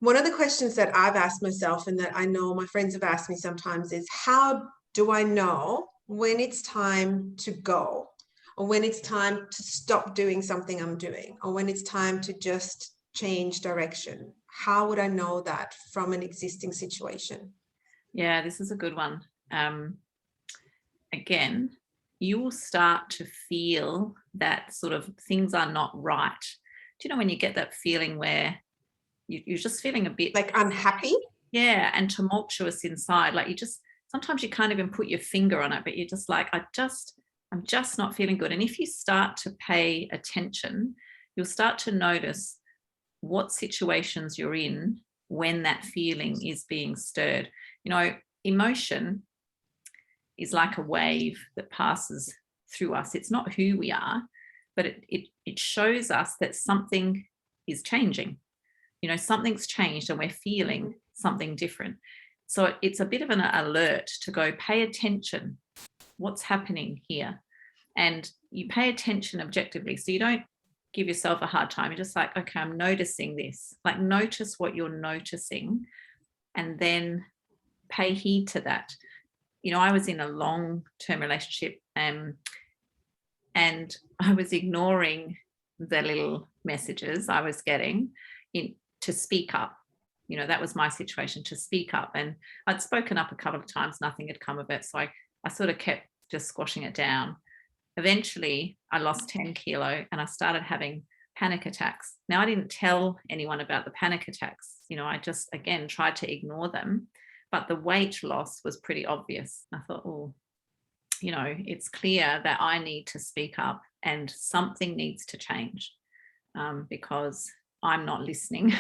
One of the questions that I've asked myself and that I know my friends have asked me sometimes is, how do I know when it's time to go, or when it's time to stop doing something I'm doing, or when it's time to just change direction? How would I know that from an existing situation? Yeah, this is a good one. Again, you will start to feel that sort of things are not right. Do you know when you get that feeling where you're just feeling a bit, Like unhappy? yeah, and tumultuous inside? Like sometimes you can't even put your finger on it, but you're just like, I'm just not feeling good. And if you start to pay attention, you'll start to notice what situations you're in when that feeling is being stirred. You know, emotion is like a wave that passes through us. It's not who we are, but it shows us that something is changing. You know, something's changed and we're feeling something different. So it's a bit of an alert to go pay attention. What's happening here? And you pay attention objectively. So you don't give yourself a hard time. You're just like, okay, I'm noticing this. Like, notice what you're noticing and then pay heed to that. You know, I was in a long-term relationship and I was ignoring the little messages I was getting to speak up. You know, that was my situation, to speak up. And I'd spoken up a couple of times, nothing had come of it. So I sort of kept just squashing it down. Eventually, I lost 10 kilo and I started having panic attacks. Now, I didn't tell anyone about the panic attacks. You know, I just, again, tried to ignore them. But the weight loss was pretty obvious. I thought, oh, you know, it's clear that I need to speak up and something needs to change because I'm not listening.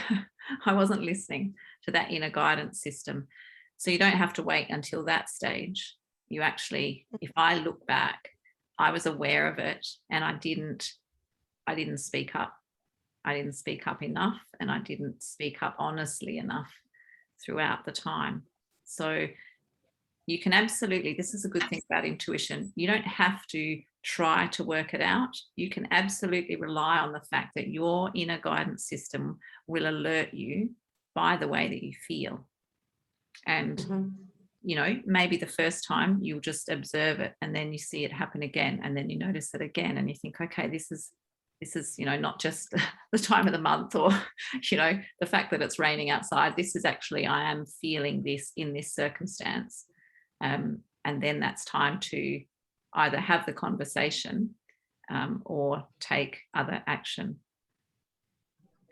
I wasn't listening to that inner guidance system. So you don't have to wait until that stage. You actually, if I look back, I was aware of it and I didn't speak up. I didn't speak up enough and I didn't speak up honestly enough throughout the time. So you can absolutely, this is a good thing about intuition. You don't have to try to work it out. You can absolutely rely on the fact that your inner guidance system will alert you by the way that you feel. And, you know, maybe the first time you'll just observe it and then you see it happen again and then you notice it again and you think, okay, this is, you know, not just the time of the month or, you know, the fact that it's raining outside. This is actually, I am feeling this in this circumstance. And then that's time to either have the conversation or take other action.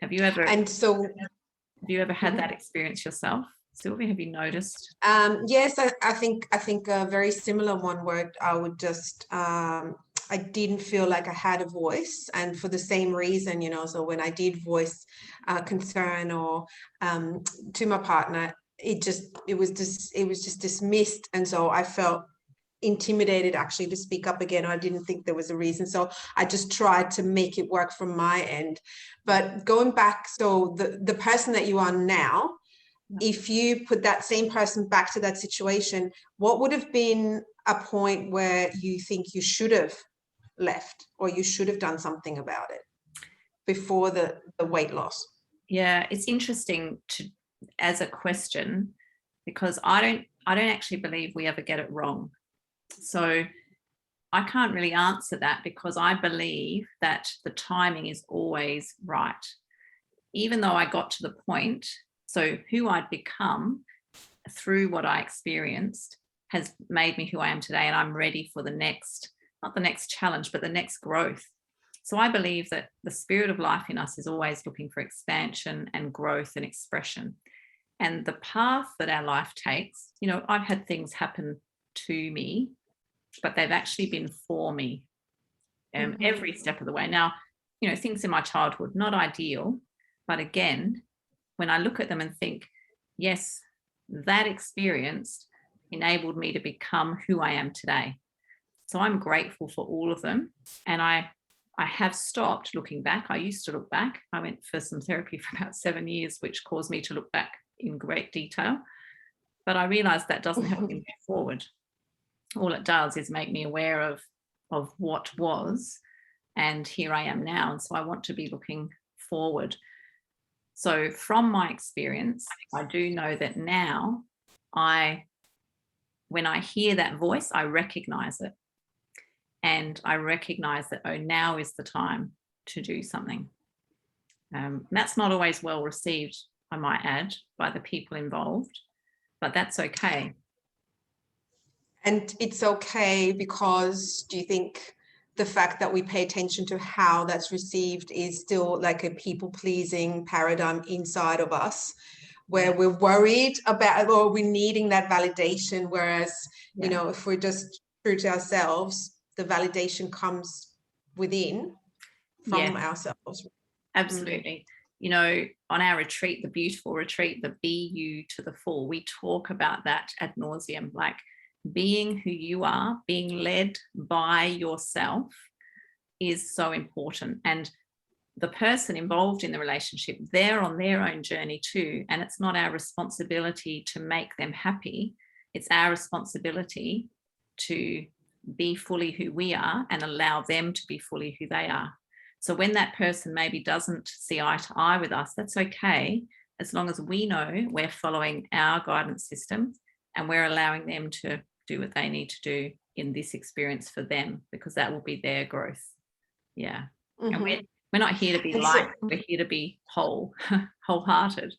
Have you ever had that experience yourself, Sylvia? Have you noticed? Yes, I think a very similar one where I would just I didn't feel like I had a voice, and for the same reason, you know, so when I did voice concern or to my partner, it was just dismissed, and so I felt intimidated actually to speak up again. I didn't think there was a reason, so I just tried to make it work from my end. But going back, so the person that you are now, if you put that same person back to that situation, what would have been a point where you think you should have left or you should have done something about it before the weight loss? Yeah, it's interesting as a question, because I don't actually believe we ever get it wrong. So I can't really answer that because I believe that the timing is always right. Even though I got to the point, so who I'd become through what I experienced has made me who I am today, and I'm ready for the next, not the next challenge, but the next growth. So I believe that the spirit of life in us is always looking for expansion and growth and expression. And the path that our life takes, you know, I've had things happen to me, but they've actually been for me every step of the way. Now, you know, things in my childhood, not ideal, but again, when I look at them and think, yes, that experience enabled me to become who I am today. So I'm grateful for all of them. And I have stopped looking back. I used to look back. I went for some therapy for about 7 years, which caused me to look back in great detail. But I realized that doesn't help me move forward. All it does is make me aware of what was, and here I am now. And so I want to be looking forward. So from my experience, I do know that now when I hear that voice, I recognize it. And I recognize that, oh, now is the time to do something. That's not always well received, I might add, by the people involved, but that's okay. And it's okay because, do you think the fact that we pay attention to how that's received is still like a people-pleasing paradigm inside of us, where we're worried about, or we're needing that validation, whereas, you know, if we're just true to ourselves, the validation comes within from ourselves. Absolutely. You know, on our retreat, the beautiful retreat, the Be You to the Full, we talk about that ad nauseum, like being who you are, being led by yourself is so important. And the person involved in the relationship, they're on their own journey too. And it's not our responsibility to make them happy. It's our responsibility to be fully who we are and allow them to be fully who they are. So when that person maybe doesn't see eye to eye with us, that's okay, as long as we know we're following our guidance system and we're allowing them to do what they need to do in this experience for them, because that will be their growth. Yeah. And we're not here to be liked, we're here to be wholehearted,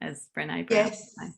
as Brené Brown says.